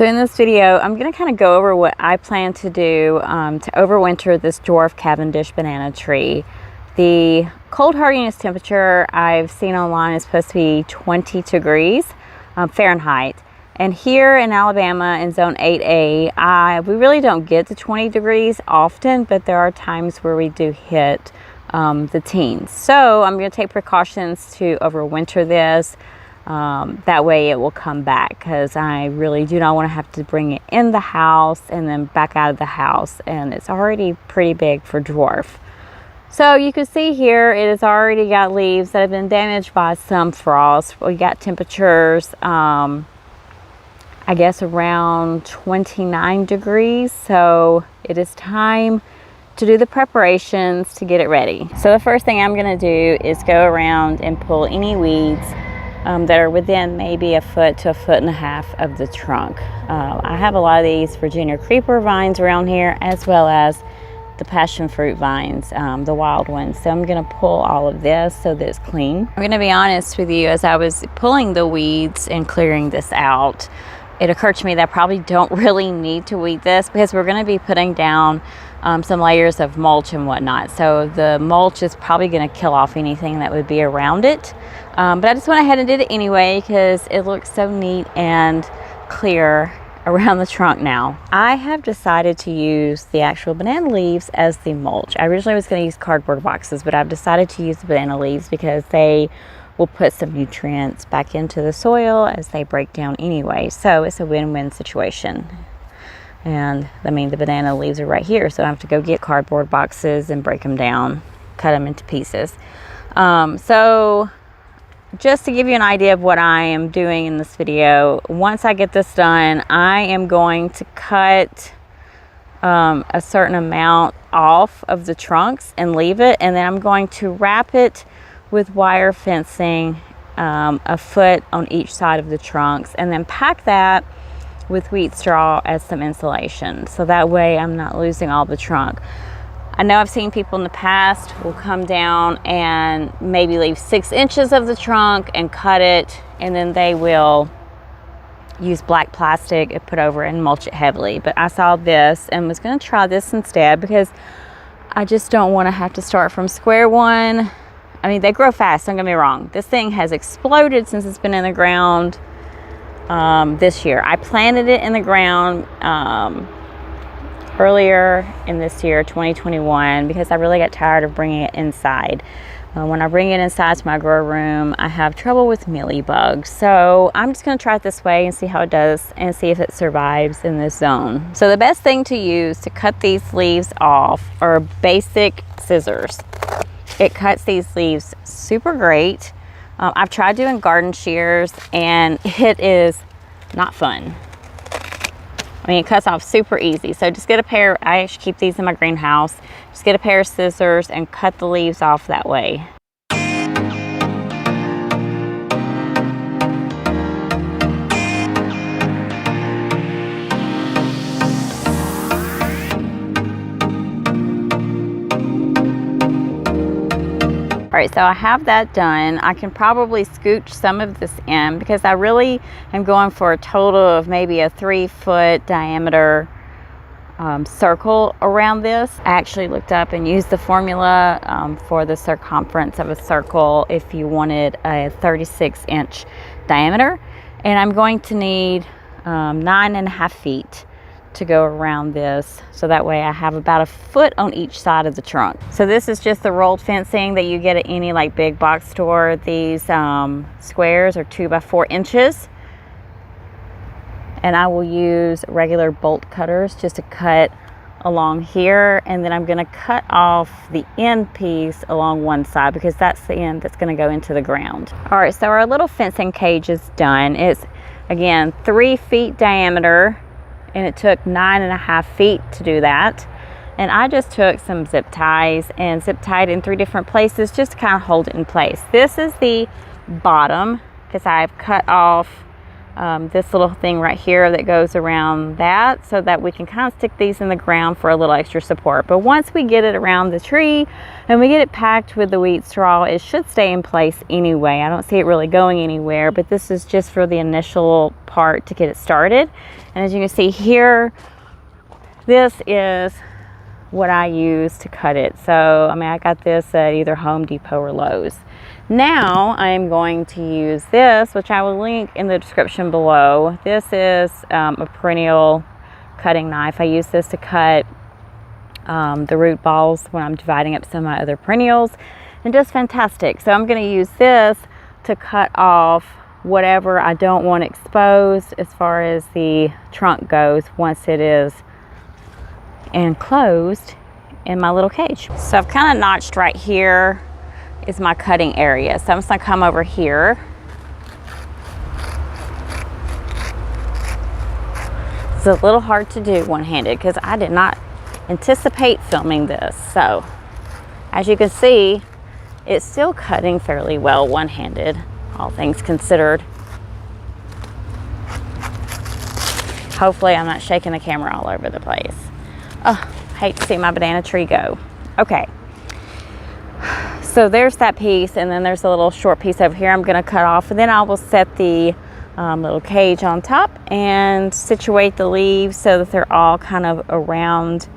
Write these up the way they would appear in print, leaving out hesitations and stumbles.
So in this video, I'm going to kind of go over what I plan to do to overwinter this Dwarf Cavendish banana tree. The cold hardiness temperature I've seen online is supposed to be 20 degrees Fahrenheit. And here in Alabama in zone 8A, we really don't get to 20 degrees often, but there are times where we do hit the teens. So I'm going to take precautions to overwinter this. That way it will come back, because I really do not want to have to bring it in the house and then back out of the house, and it's already pretty big for dwarf. So you can see here it has already got leaves that have been damaged by some frost. We got temperatures I guess around 29 degrees, so it is time to do the preparations to get it ready. So the first thing I'm going to do is go around and pull any weeds that are within maybe a foot to a foot and a half of the trunk. I have a lot of these Virginia creeper vines around here, as well as the passion fruit vines, the wild ones. So I'm going to pull all of this so that it's clean. I'm going to be honest with you, as I was pulling the weeds and clearing this out, it occurred to me that I probably don't really need to weed this, because we're going to be putting down some layers of mulch and whatnot. So the mulch is probably going to kill off anything that would be around it. But I just went ahead and did it anyway, because it looks so neat and clear around the trunk now. I have decided to use the actual banana leaves as the mulch. I originally was going to use cardboard boxes, but I've decided to use the banana leaves because they will put some nutrients back into the soil as they break down anyway. So it's a win-win situation. And I mean, the banana leaves are right here, so I don't have to go get cardboard boxes and break them down, cut them into pieces. So just to give you an idea of what I am doing in this video, once I get this done, I am going to cut a certain amount off of the trunks and leave it, and then I'm going to wrap it with wire fencing a foot on each side of the trunks, and then pack that with wheat straw as some insulation, so that way I'm not losing all the trunk. I know I've seen people in the past will come down and maybe leave 6 inches of the trunk and cut it, and then they will use black plastic and put over it and mulch it heavily. But I saw this and was going to try this instead, because I just don't want to have to start from square one. I mean, they grow fast, don't get me wrong. This thing has exploded since it's been in the ground this year. I planted it in the ground earlier in this year, 2021, because I really got tired of bringing it inside. When I bring it inside to my grow room, I have trouble with mealybugs. So I'm just going to try it this way and see how it does, and see if it survives in this zone. So the best thing to use to cut these leaves off are basic scissors. It cuts these leaves super great. I've tried doing garden shears, and it is not fun. I mean, it cuts off super easy. So just get a pair, I actually keep these in my greenhouse. Just get a pair of scissors and cut the leaves off that way. All right, so I have that done. I can probably scooch some of this in, because I really am going for a total of maybe a 3-foot diameter circle around this. I actually looked up and used the formula for the circumference of a circle if you wanted a 36-inch diameter. And I'm going to need 9.5 feet to go around this, so that way I have about a foot on each side of the trunk. So this is just the rolled fencing that you get at any like big box store. These squares are 2 by 4 inches, and I will use regular bolt cutters just to cut along here, and then I'm going to cut off the end piece along one side, because that's the end that's going to go into the ground. All right, so our little fencing cage is done. It's again 3 feet diameter, and it took 9.5 feet to do that. And I just took some zip ties and zip tied in 3 different places just to kind of hold it in place. This is the bottom, because I've cut off this little thing right here that goes around that, so that we can kind of stick these in the ground for a little extra support. But once we get it around the tree and we get it packed with the wheat straw, it should stay in place anyway. I don't see it really going anywhere, but this is just for the initial part to get it started. And as you can see here, this is what I use to cut it. So I mean, I got this at either Home Depot or Lowe's. Now I'm going to use this, which I will link in the description below. This is a perennial cutting knife. I use this to cut the root balls when I'm dividing up some of my other perennials, and just fantastic. So I'm going to use this to cut off whatever I don't want exposed as far as the trunk goes once it is enclosed in my little cage. So I've kind of notched right here is my cutting area. So I'm just gonna come over here. It's a little hard to do one-handed because I did not anticipate filming this. So as you can see, it's still cutting fairly well one-handed, all things considered. Hopefully I'm not shaking the camera all over the place. Oh, I hate to see my banana tree go. Okay. So there's that piece, and then there's a little short piece over here I'm going to cut off, and then I will set the little cage on top and situate the leaves so that they're all kind of around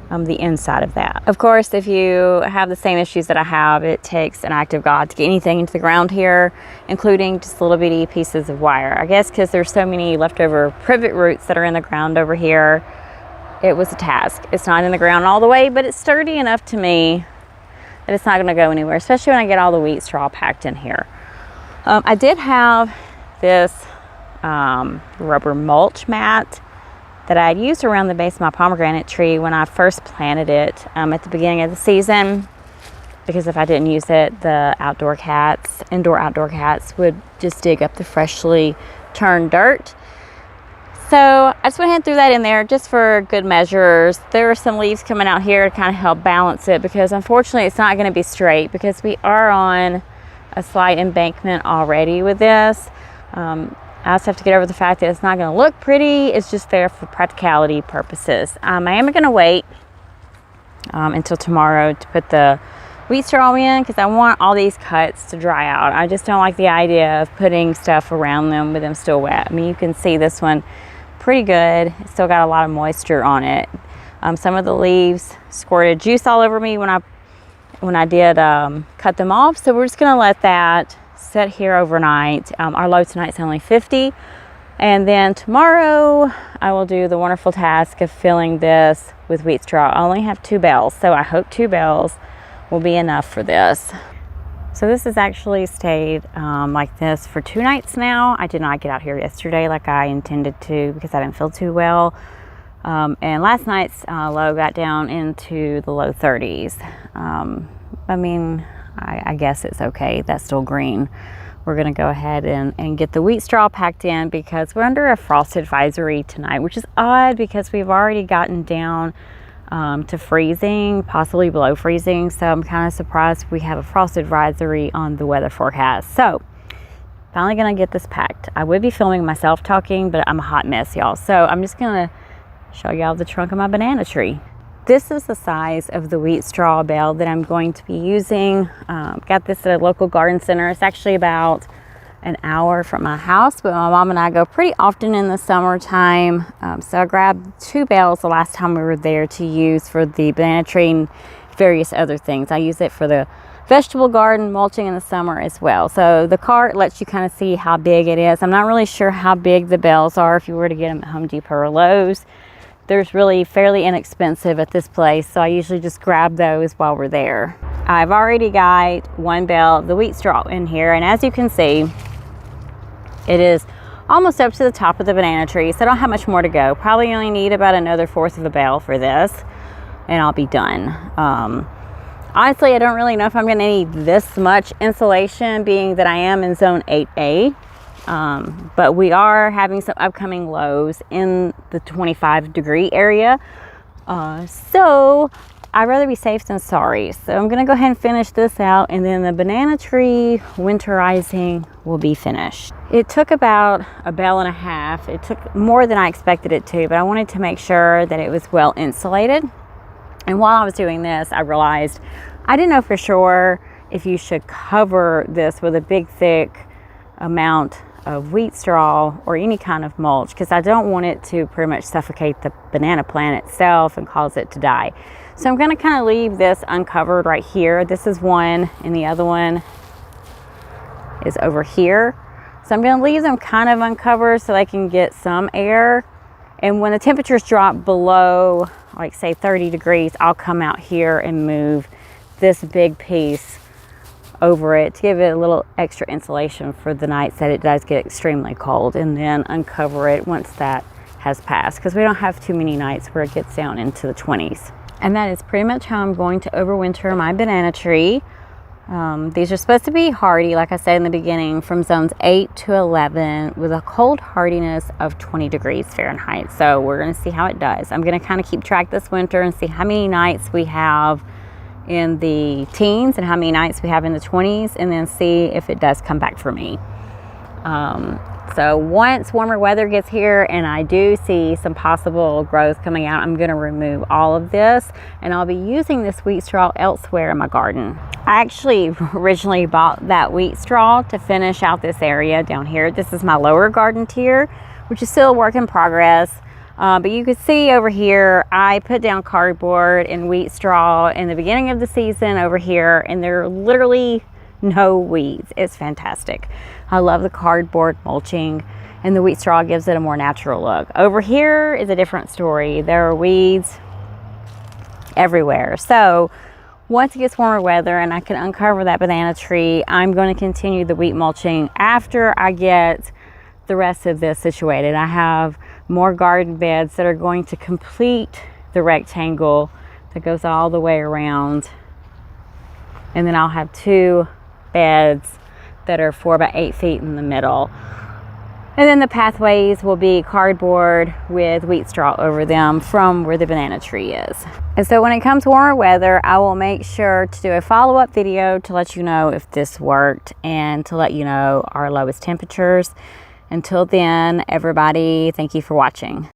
the inside of that. Of course, if you have the same issues that I have, it takes an act of God to get anything into the ground here, including just little bitty pieces of wire. I guess because there's so many leftover privet roots that are in the ground over here, it was a task. It's not in the ground all the way, but it's sturdy enough to me that it's not going to go anywhere, especially when I get all the wheat straw packed in here. I did have this rubber mulch mat that I had used around the base of my pomegranate tree when I first planted it at the beginning of the season, because if I didn't use it, the indoor outdoor cats would just dig up the freshly turned dirt. So I just went ahead and threw that in there just for good measures. There are some leaves coming out here to kind of help balance it, because unfortunately it's not going to be straight because we are on a slight embankment already with this. I also have to get over the fact that it's not going to look pretty. It's just there for practicality purposes. I am going to wait until tomorrow to put the wheat straw in, because I want all these cuts to dry out. I just don't like the idea of putting stuff around them with them still wet. I mean, you can see this one pretty good. It's still got a lot of moisture on it. Some of the leaves squirted juice all over me when I did cut them off. So we're just going to let that sit here overnight. Our low tonight is only 50, and then tomorrow I will do the wonderful task of filling this with wheat straw. I only have 2 bales, so I hope 2 bales will be enough for this. So this has actually stayed like this for 2 nights now. I did not get out here yesterday like I intended to because I didn't feel too well. And last night's low got down into the low 30s. I mean, I guess it's okay. That's still green. We're going to go ahead and get the wheat straw packed in because we're under a frost advisory tonight, which is odd because we've already gotten down to freezing, possibly below freezing. So I'm kind of surprised we have a frost advisory on the weather forecast. So finally going to get this packed. I would be filming myself talking, but I'm a hot mess, y'all. So I'm just going to show y'all the trunk of my banana tree. This is the size of the wheat straw bale that I'm going to be using. Got this at a local garden center. It's actually about an hour from my house, but my mom and I go pretty often in the summertime. So I grabbed 2 bales the last time we were there to use for the banana tree and various other things. I use it for the vegetable garden, mulching in the summer as well. So the cart lets you kind of see how big it is. I'm not really sure how big the bales are if you were to get them at Home Depot or Lowe's. There's really fairly inexpensive at this place, so I usually just grab those while we're there. I've already got 1 bale of the wheat straw in here, and as you can see, it is almost up to the top of the banana tree, so I don't have much more to go. Probably only need about another 1/4 of a bale for this, and I'll be done. Honestly, I don't really know if I'm going to need this much insulation, being that I am in zone 8A. But we are having some upcoming lows in the 25-degree area. So I'd rather be safe than sorry. So I'm gonna go ahead and finish this out, and then the banana tree winterizing will be finished. It took about a bell and a half. It took more than I expected it to, but I wanted to make sure that it was well insulated. And while I was doing this, I realized I didn't know for sure if you should cover this with a big thick amount of wheat straw or any kind of mulch, because I don't want it to pretty much suffocate the banana plant itself and cause it to die. So I'm going to kind of leave this uncovered right here. This is one, and the other one is over here. So I'm going to leave them kind of uncovered so they can get some air. And when the temperatures drop below, like say 30 degrees, I'll come out here and move this big piece over it to give it a little extra insulation for the nights that it does get extremely cold, and then uncover it once that has passed, because we don't have too many nights where it gets down into the 20s. And that is pretty much how I'm going to overwinter my banana tree. These are supposed to be hardy, like I said in the beginning, from zones 8 to 11 with a cold hardiness of 20 degrees Fahrenheit. So we're going to see how it does. I'm going to kind of keep track this winter and see how many nights we have in the teens and how many nights we have in the 20s, and then see if it does come back for me. So once warmer weather gets here and I do see some possible growth coming out, I'm going to remove all of this, and I'll be using this wheat straw elsewhere in my garden. I actually originally bought that wheat straw to finish out this area down here. This is my lower garden tier, which is still a work in progress. But you can see over here, I put down cardboard and wheat straw in the beginning of the season over here, and there are literally no weeds. It's fantastic. I love the cardboard mulching, and the wheat straw gives it a more natural look. Over here is a different story. There are weeds everywhere. So once it gets warmer weather and I can uncover that banana tree, I'm going to continue the wheat mulching after I get the rest of this situated. I have more garden beds that are going to complete the rectangle that goes all the way around, and then I'll have 2 beds that are 4 by 8 feet in the middle, and then the pathways will be cardboard with wheat straw over them from where the banana tree is. And so when it comes warmer weather, I will make sure to do a follow-up video to let you know if this worked and to let you know our lowest temperatures. Until then, everybody, thank you for watching.